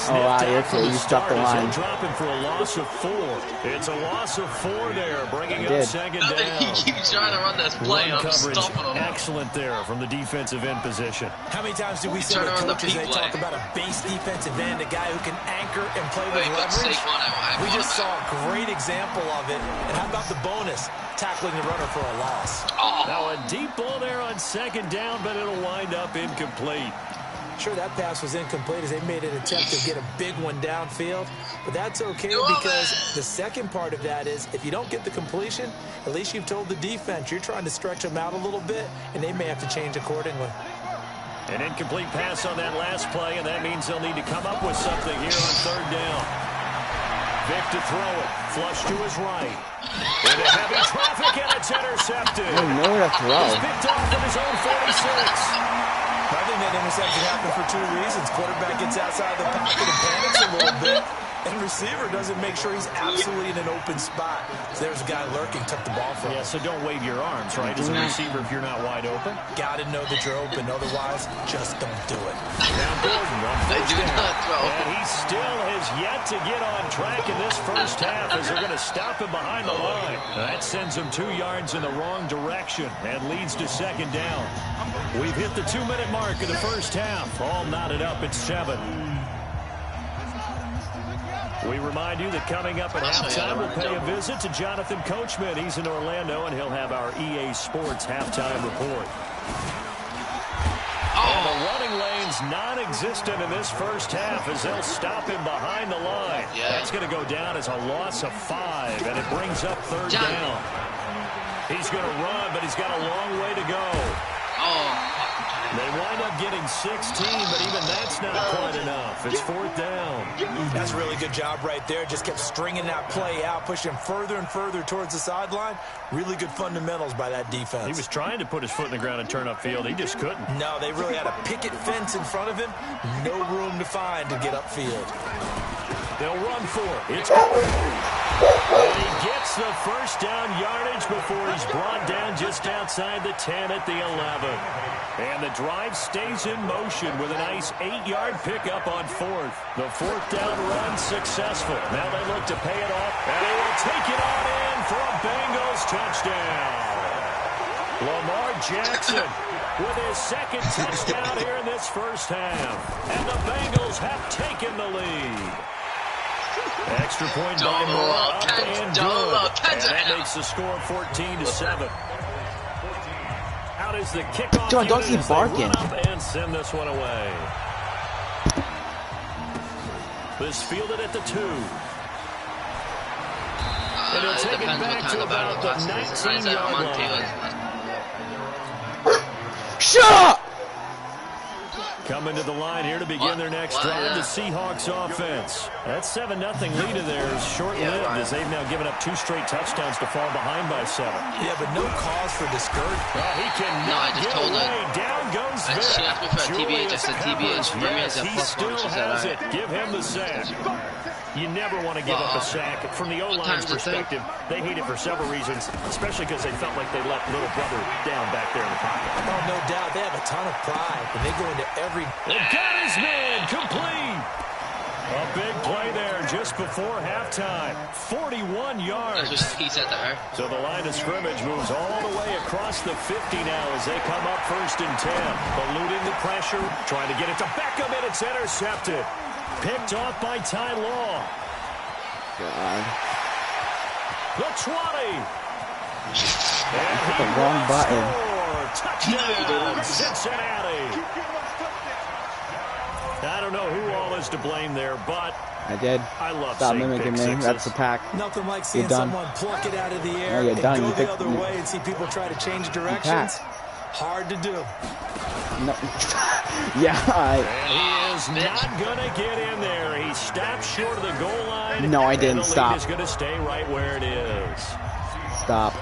Oh, wow, you stopped the line. Dropping for a loss of 4. It's a loss of 4 there, bringing up second down. He keeps trying to run this play. I'm stopping him. Excellent there from the defensive end position. How many times do we see the coaches, they talk about a base defensive end, a guy who can anchor and play with leverage? We just saw a great example of it. And how about the bonus? Tackling the runner for a loss. Now a deep ball there on second down, but it'll wind up incomplete. Sure, that pass was incomplete as they made an attempt to get a big one downfield. But that's okay because the second part of that is if you don't get the completion, at least you've told the defense you're trying to stretch them out a little bit, and they may have to change accordingly. An incomplete pass on that last play, and that means they'll need to come up with something here on third down. Vic to throw it. Flush to his right. Into heavy traffic, and it's intercepted. I don't know where to throw. He's picked off from his own 46. I think that interception happened for 2 reasons. Quarterback gets outside the pocket and panics a little bit. And receiver doesn't make sure he's absolutely in an open spot. So there's a guy lurking, took the ball from him. Yeah, so don't wave your arms, right, as a receiver if you're not wide open. Got to know that you're open. Otherwise, just don't do it. Now Gordon on They do not throw. And he still has yet to get on track in this first half as they're going to stop him behind the line. That sends him 2 yards in the wrong direction and leads to second down. We've hit the 2-minute mark of the first half. All knotted up at 7. We remind you that coming up at halftime, we'll pay a visit to Jonathan Coachman. He's in Orlando, and he'll have our EA Sports halftime report. And the running lane's non-existent in this first half as they'll stop him behind the line. That's going to go down as a loss of 5, and it brings up third down. He's going to run, but he's got a long way to go. They wind up getting 16, but even that's not quite enough. It's fourth down. That's a really good job right there. Just kept stringing that play out, pushing further and further towards the sideline. Really good fundamentals by that defense. He was trying to put his foot in the ground and turn upfield. He just couldn't. No, they really had a picket fence in front of him. No room to find to get upfield. They'll run for it. It's and he gets the first down yardage before he's brought down just outside the 10 at the 11. And the drive stays in motion with a nice 8-yard pickup on fourth. The fourth down run successful. Now they look to pay it off, and they will take it on in for a Bengals touchdown. Lamar Jackson with his second touchdown here in this first half. And the Bengals have taken the lead. Extra point by Moore, up and good. And that makes the score 14-7. Out is the kickoff. John, don't keep barking. And send this one away. This fielded at the 2. And he'll take it back to about the 19-yard line. Shut up! Coming to the line here to begin their next drive, the Seahawks offense. That 7-0 lead of theirs short-lived as they've now given up 2 straight touchdowns to fall behind by 7. Yeah, but no cause for discouragement. Well, he cannot get away. Down goes Vic. She asked me for a TBH. I said TBH. Yes, he still has it. Give him the sack. You never want to give up a sack. From the O-line's perspective, they hate it for several reasons, especially because they felt like they let little brother down back there in the pocket. Oh, no doubt. They have a ton of pride, and they go into every... They got his man complete. A big play there just before halftime. 41 yards. That's what he said to her. So the line of scrimmage moves all the way across the 50 now as they come up 1st and 10. Eluding the pressure, trying to get it to Beckham, and it's intercepted. Picked off by Ty Law. God. The 20. I hit the wrong button. Touchdown, Cincinnati. I don't know who all is to blame there, but I did. I love Stop seeing mimicking pick me. sixes. That's the pack. Nothing like seeing someone pluck it out of the air you're and done. go the other way and see people try to change directions. Hard to do. No. Yeah. And he is not going to get in there. He stopped short of the goal line. No, I didn't stop. He's going to stay right where it is. Stop.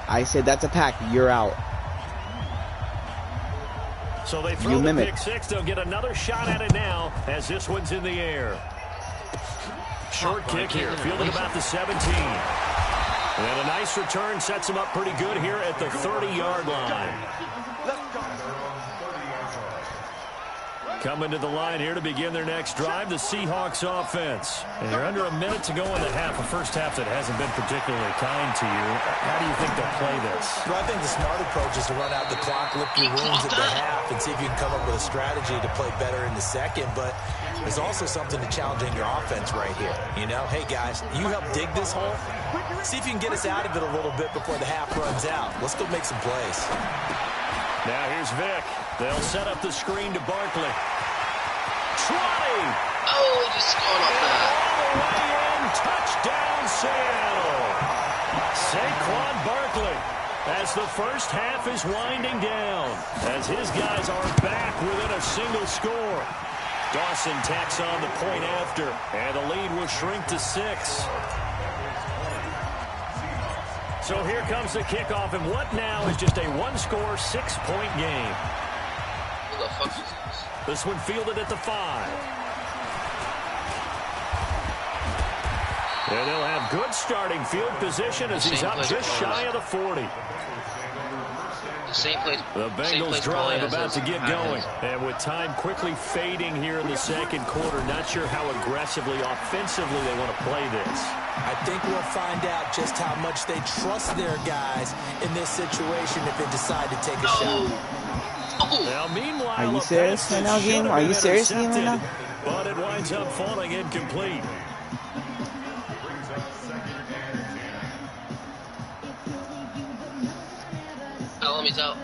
I said that's a pack. You're out. So they throw the pick six. They'll get another shot at it now as this one's in the air. Short kick here, fielded about the 17. And a nice return sets him up pretty good here at the 30-yard line. Coming to the line here to begin their next drive, the Seahawks offense. And you're under a minute to go in the half, a first half that hasn't been particularly kind to you. How do you think they'll play this? Well, I think the smart approach is to run out the clock, lick your wounds at the half, and see if you can come up with a strategy to play better in the second. But there's also something to challenging your offense right here. You know, hey, guys, you help dig this hole. See if you can get us out of it a little bit before the half runs out. Let's go make some plays. Now here's Vic. They'll set up the screen to Barkley. 20! Oh, he just scored off that. All the way in. Touchdown, Seattle. Saquon Barkley as the first half is winding down, as his guys are back within a single score. Dawson tacks on the point after, and the lead will shrink to 6. So here comes the kickoff, and what now is just a one-score, 6-point game. Who the fuck is this? This one fielded at the 5. And they'll have good starting field position as he's up just shy of the 40. The Bengals drive about to get going. And with time quickly fading here in the second quarter, not sure how aggressively, offensively they want to play this. I think we'll find out just how much they trust their guys in this situation if they decide to take a shot. Now, meanwhile, are you serious right now, game? Are you serious right now? But it winds up falling incomplete. Bellamy's out.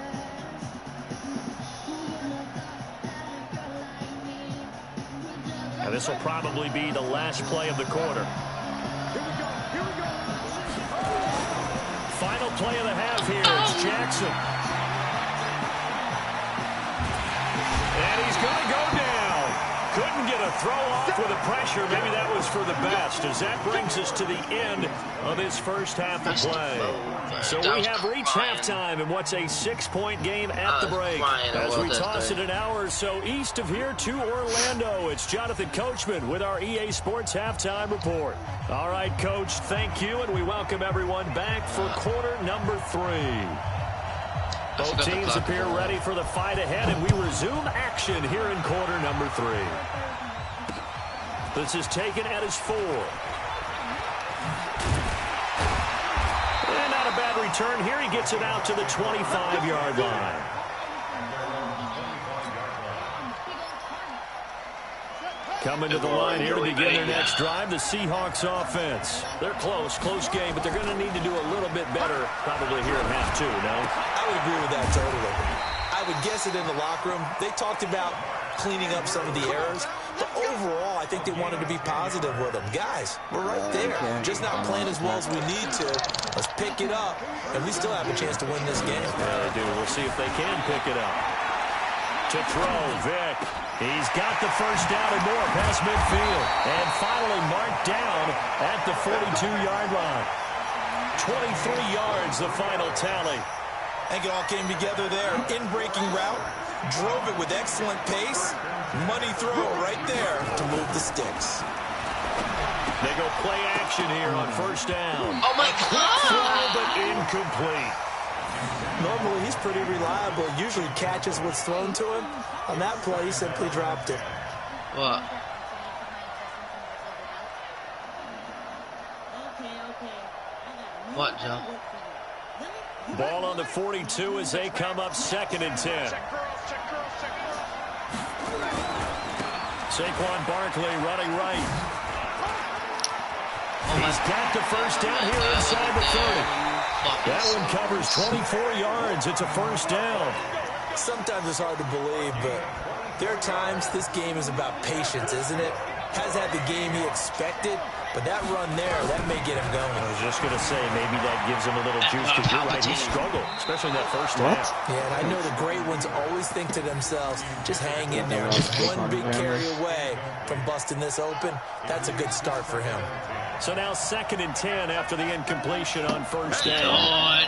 And this will probably be the last play of the quarter. Final play of the half here. It's Jackson. And he's going to go down. Couldn't get a throw off with the pressure. Maybe that was for the best, as that brings us to the end of this first half of play. So we have reached halftime in what's a 6-point game at the break. As we toss it an hour or so east of here to Orlando, it's Jonathan Coachman with our EA Sports Halftime Report. All right, Coach, thank you, and we welcome everyone back for quarter number 3. Both teams appear ready for the fight ahead, and we resume action here in quarter number 3. This is taken at his 4. And not a bad return here. He gets it out to the 25-yard line. Coming to the line here to begin their next drive, the Seahawks offense. They're close game, but they're going to need to do a little bit better probably here in half 2, no? I would agree with that totally. I would guess it in the locker room. They talked about cleaning up some of the errors, but overall, I think they wanted to be positive with them. Guys, we're right there. Just not playing as well as we need to. Let's pick it up, and we still have a chance to win this game. Yeah, they do. We'll see if they can pick it up. To throw, Vic. He's got the first down and more past midfield. And finally marked down at the 42-yard line. 23 yards, the final tally. I think it all came together there. In-breaking route. Drove it with excellent pace. Money throw right there to move the sticks. They go play action here on first down. Oh, my God! Throw, but incomplete. Normally, he's pretty reliable. Usually catches what's thrown to him. On that play, he simply dropped it. What? What, Joe? Ball on the 42 as they come up 2nd and 10. Saquon Barkley running right. He's got the first down here inside the 30. That one covers 24 yards. It's a first down. Sometimes it's hard to believe, but there are times this game is about patience, isn't it? Has had the game he expected, but that run there, that may get him going. I was just going to say, maybe that gives him a little juice, because you're right, he struggled, especially in that first half. Yeah, and I know the great ones always think to themselves, just hang in there. Just one big carry away from busting this open. That's a good start for him. So now 2nd and 10 after the incompletion on first down. Off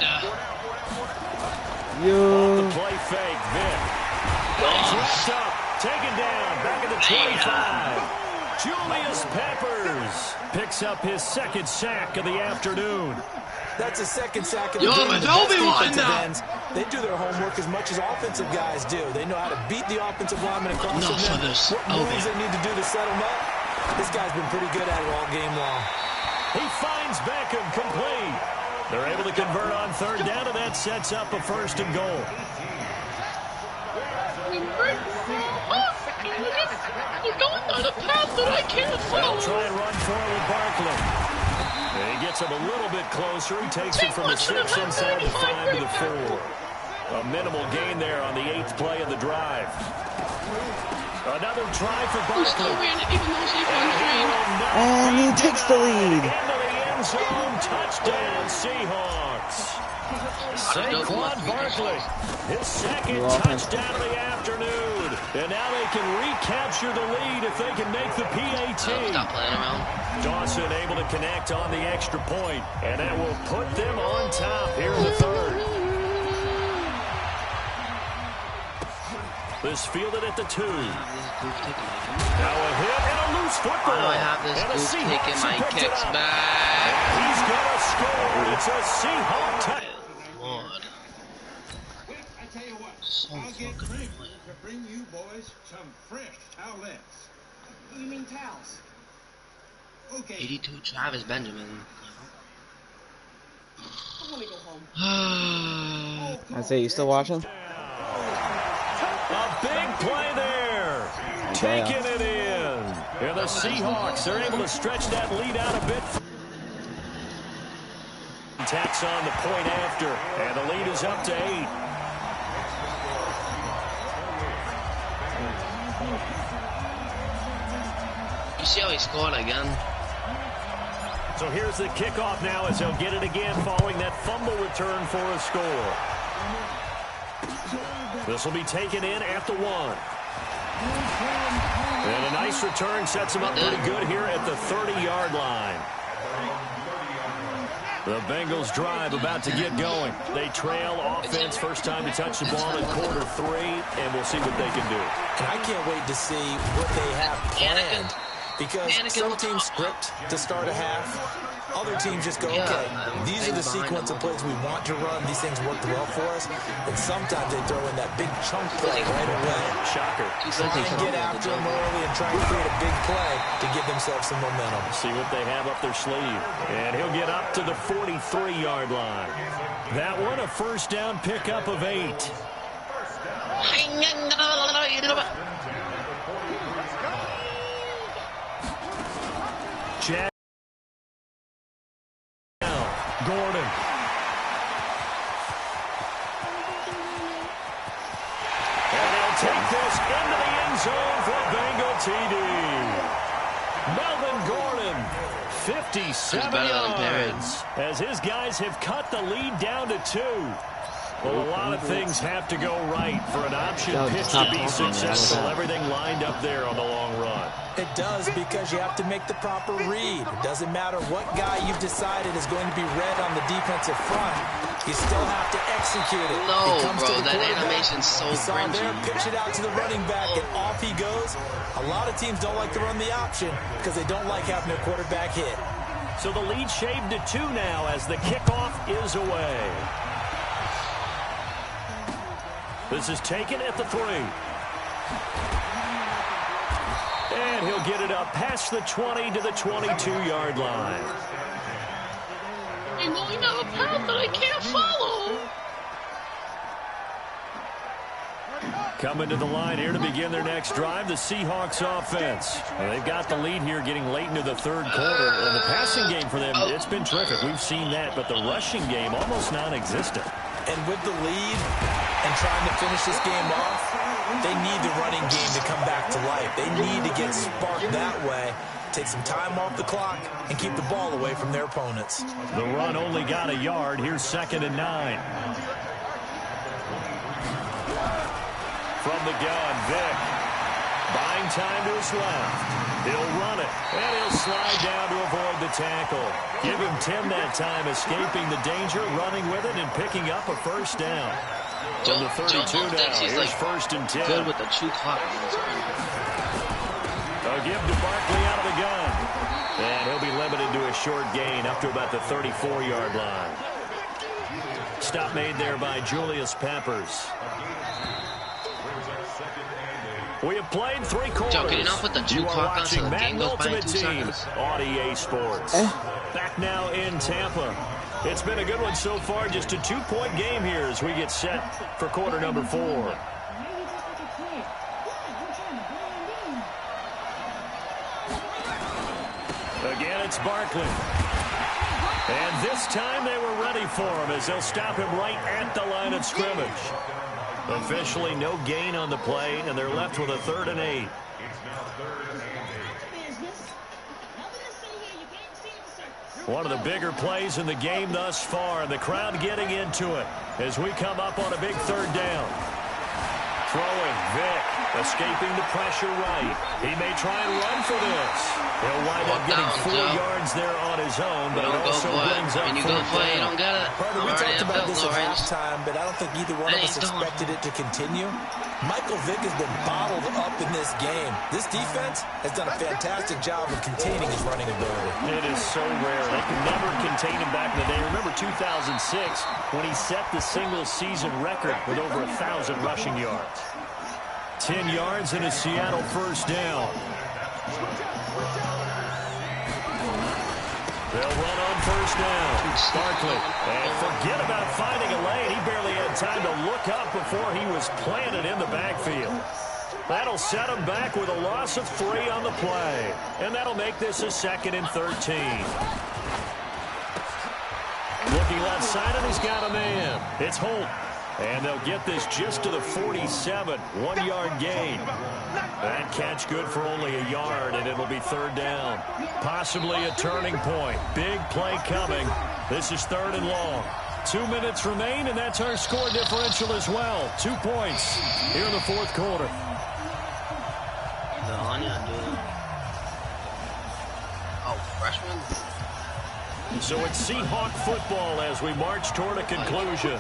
the play fake, Vic. Wrapped up, taken down, back at the 25. Julius Peppers picks up his second sack of the afternoon. That's a second sack of the game. The best defensive ends, they do their homework as much as offensive guys do. They know how to beat the offensive lineman across the net. What moves they need to do to set them up. This guy's been pretty good at it all game long. He finds Beckham complete. They're able to convert on third down, and that sets up a 1st and goal. You're going on a path that I can't follow. They'll try and run forward with Barkley. He gets him a little bit closer. He takes it from the 6 inside the 5 to the 4. A minimal gain there on the 8th play of the drive. Another try for Barkley. And he takes the lead. Into the end zone. Touchdown, Seahawks. Saquon Barkley, his second touchdown of the afternoon. And now they can recapture the lead if they can make the PAT. Stop playing around. Dawson able to connect on the extra point, and that will put them on top here in the 3rd. This fielded at the 2. Now a hit and a loose football. Why do I have this goof taking my kicks back? He's going to score. It's a Seahawk touchdown. I'll get Frank to bring you boys some fresh towelettes. You mean towels? Okay. 82 Travis Benjamin. I want to go home. I say, you still watching? A big play there. Taking it in. And the Seahawks are able to stretch that lead out a bit. Tacks on the point after. And the lead is up to 8. You see how he scored again? So here's the kickoff now as he'll get it again following that fumble return for a score. This will be taken in at the 1. And a nice return sets him up pretty good here at the 30-yard line. The Bengals drive about to get going. They trail offense, first time to touch the ball in quarter 3, and we'll see what they can do. And I can't wait to see what they have planned. Because some teams script to start a half. Other teams just go, okay, these are the sequence of plays we want to run. These things worked well for us. And sometimes they throw in that big chunk play right away. Shocker. Try and get after them early and try and create a big play to give themselves some momentum. See what they have up their sleeve. And he'll get up to the 43-yard line. That one, a first down pickup of 8. Chad. Gordon. And they'll take this into the end zone for Bengal TD. Melvin Gordon, 57 yards. As his guys have cut the lead down to 2. Well, a lot of things have to go right for an option pitch to be successful. Everything lined up there on the long run. It does, because you have to make the proper read. It doesn't matter what guy you've decided is going to be red on the defensive front. You still have to execute it. No, bro, that animation's so cringy. There, pitch it out to the running back, and off he goes. A lot of teams don't like to run the option because they don't like having their quarterback hit. So the lead shaved to 2 now as the kickoff is away. This is taken at the 3. And he'll get it up past the 20 to the 22-yard line. You're going down a path that I can't follow. Coming to the line here to begin their next drive, the Seahawks offense. They've got the lead here getting late into the 3rd quarter. And the passing game for them, it's been terrific. We've seen that, but the rushing game almost non-existent. And with the lead and trying to finish this game off, they need the running game to come back to life. They need to get sparked that way, take some time off the clock, and keep the ball away from their opponents. The run only got a yard. Here's 2nd and 9. From the gun, Vick. Buying time to his left. He'll run it, and he'll slide down to avoid the tackle. Give him 10 that time, escaping the danger, running with it, and picking up a first down. From the 32 now, here's like 1st and 10. Good with the true clock. A They'll give to Barkley out of the gun. And he'll be limited to a short gain up to about the 34-yard line. Stop made there by Julius Peppers. We have played 3 quarters. You are watching Madden Ultimate Team on EA Sports. Back now in Tampa. It's been a good one so far. Just a 2-point game here as we get set for quarter number 4. Again, it's Barkley. And this time they were ready for him as they'll stop him right at the line of scrimmage. Officially no gain on the play, and they're left with a 3rd and 8. One of the bigger plays in the game thus far, and the crowd getting into it as we come up on a big 3rd down. Throwing, Vick, escaping the pressure right. He may try and run for this. He'll wind up getting 4 yards there on his own, but it also brings up 4th down. We talked about this at halftime, but I don't think either one of us expected it to continue. Michael Vick has been bottled up in this game. This defense has done a fantastic job of containing his running ability. It is so rare. They could never contain him back in the day. Remember 2006 when he set the single-season record with over 1,000 rushing yards. 10 yards and a Seattle 1st down. They'll run on 1st down. Barkley. And forget about finding a lane. He barely had time to look up before he was planted in the backfield. That'll set him back with a loss of 3 on the play. And that'll make this a 2nd and 13. Looking left side, and he's got a man. It's Holt. And they'll get this just to the 47. 1-yard gain. That catch good for only a yard, and it'll be 3rd down. Possibly a turning point. Big play coming. This is 3rd and long. 2 minutes remain, and that's our score differential as well. 2 points here in the 4th quarter. So it's Seahawk football as we march toward a conclusion.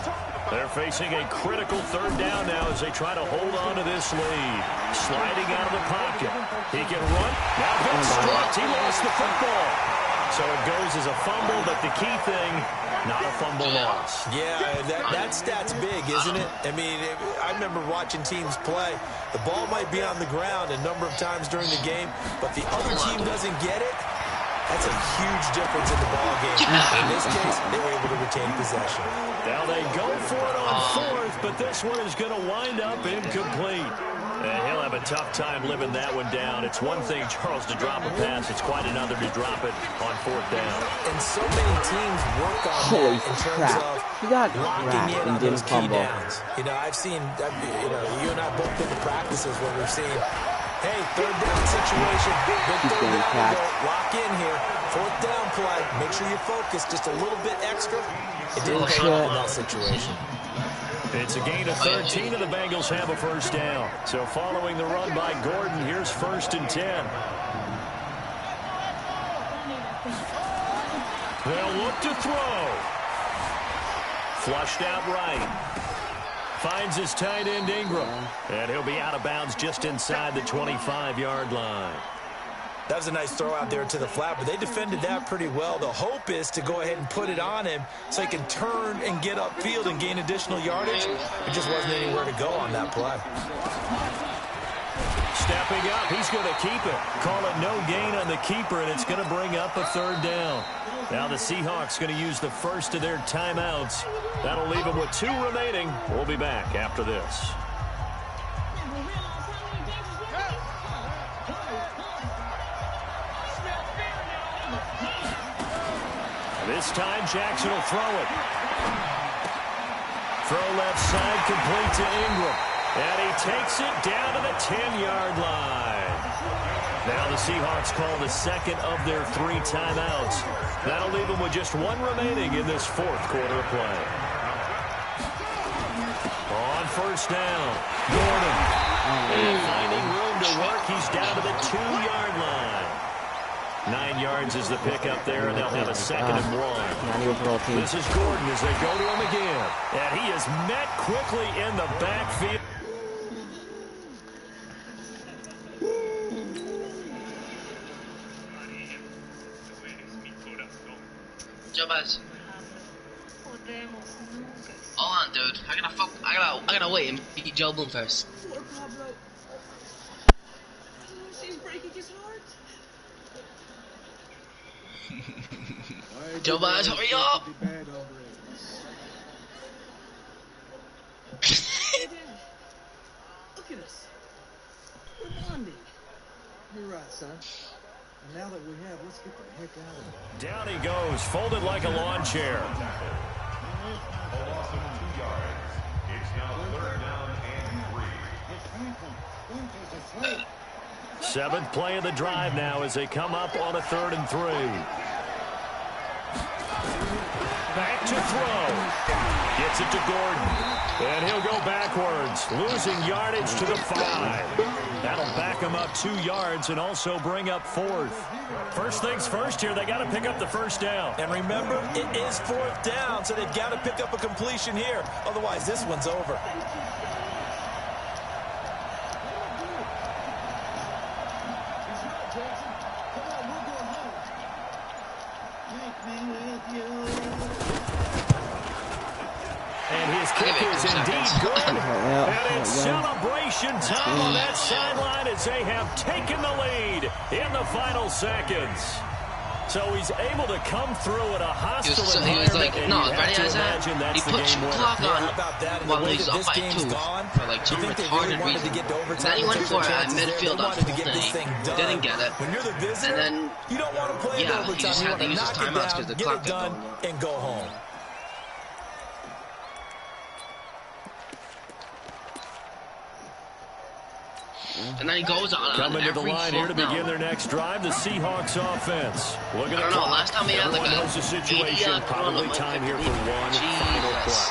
They're facing a critical 3rd down now as they try to hold on to this lead. Sliding out of the pocket. He can run. Now Vick struck. He lost the football. So it goes as a fumble, but the key thing, not a fumble loss. Yeah, that stat's big, isn't it? I mean, I remember watching teams play. The ball might be on the ground a number of times during the game, but the other team doesn't get it. That's a huge difference in the ball game. In this case, they were able to retain possession. Now they go for it on 4th, but this one is going to wind up incomplete. And he'll have a tough time living that one down. It's one thing, Charles, to drop a pass. It's quite another to drop it on 4th down. And so many teams work on that in terms of locking in on those key downs. You know, I've seen, you and I both been to practices where we've seen, hey, 3rd down situation, big 3rd down, lock in here. 4th down play, make sure you're focused just a little bit extra. It didn't pay off in that situation. It's a gain of 13, and the Bengals have a 1st down. So following the run by Gordon, here's 1st and 10. They'll look to throw. Flushed out right. Finds his tight end Ingram. And he'll be out of bounds just inside the 25-yard line. That was a nice throw out there to the flat, but they defended that pretty well. The hope is to go ahead and put it on him so he can turn and get upfield and gain additional yardage. It just wasn't anywhere to go on that play. Stepping up, he's going to keep it. Call it no gain on the keeper, and it's going to bring up a 3rd down. Now the Seahawks going to use the first of their timeouts. That'll leave them with 2 remaining. We'll be back after this. This time Jackson will throw it. Throw left side, complete to Ingram. And he takes it down to the 10-yard line. Now the Seahawks call the 2nd of their 3 timeouts. That'll leave them with just 1 remaining in this 4th quarter of play. On 1st down, Gordon. And finding room to work, he's down to the 2-yard line. 9 yards is the pickup there, and they'll have a 2nd and 1. This is Gordon as they go to him again. And he is met quickly in the backfield. Joe Buzz. Hold on, dude. I gotta wait and beat Joe Bloom first. Poor Pablo. She's breaking his heart. Joe Buzz, hurry up! Hey, Dad. Look at us. We're bonding. You're right, son. And now that we have, let's get the heck out of here. Down he goes, folded like a lawn chair. A loss of 2 yards. It's now 3rd down and 3. 7th play of the drive now as they come up on a 3rd and 3. Back to throw. Gets it to Gordon. And he'll go backwards, losing yardage to the 5. That'll back him up 2 yards and also bring up 4th. First things first here, they got to pick up the first down. And remember, it is 4th down, so they've got to pick up a completion here. Otherwise, this one's over. And his kick is indeed good. And it's celebration time on that sideline as they have taken the lead in the final seconds. So he's able to come through at a hostile environment. He was like, and no, you ready have as to that? imagine that's He the put game winner. clock on How about that? while The he was way up that by this 2 game's gone, for like you some think they really retarded wanted reason. to get to overtime Then he went and for take it their at chances there. midfield They on wanted to full get this thing. thing done. Didn't get it. When you're the visitor, And then, you don't want to play yeah, into he overtime. just You had want to to use his knock it timeouts down, 'cause the get clock it done, kept going. and go home. And then he goes on Coming to the every line here to fourth begin down. their next drive, the Seahawks offense. Look at I the don't know, clock. last time we had like Everyone a knows the situation. 80-yard Probably run, time like, here for one final play.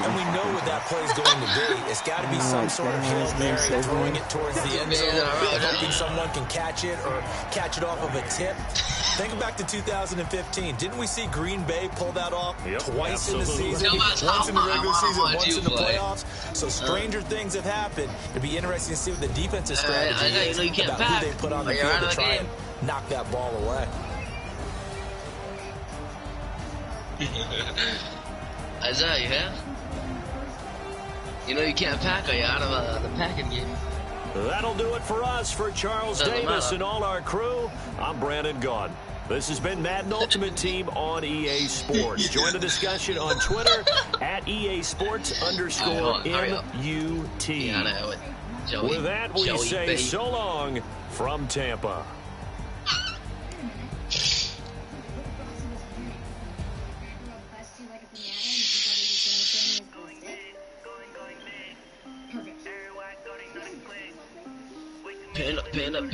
And we know what that play is going to be. It's got to be some sort of Hail Mary, throwing it towards the end zone, hoping someone can catch it or catch it off of a tip. Think back to 2015. Didn't we see Green Bay pull that off twice in the season? Once in the regular season, once in the playoffs. So stranger things have happened. It'd be interesting to see what the defensive strategy is about who they put on the field to try and knock that ball away. Isaiah, you here? You know you can't pack, or you're out of the packing game. That'll do it for us. For Charles Doesn't Davis matter. and all our crew, I'm Brandon Gaughan. This has been Madden Ultimate Team on EA Sports. Join the discussion on Twitter at EA Sports_MUT. With that, we say so long from Tampa. Pin up.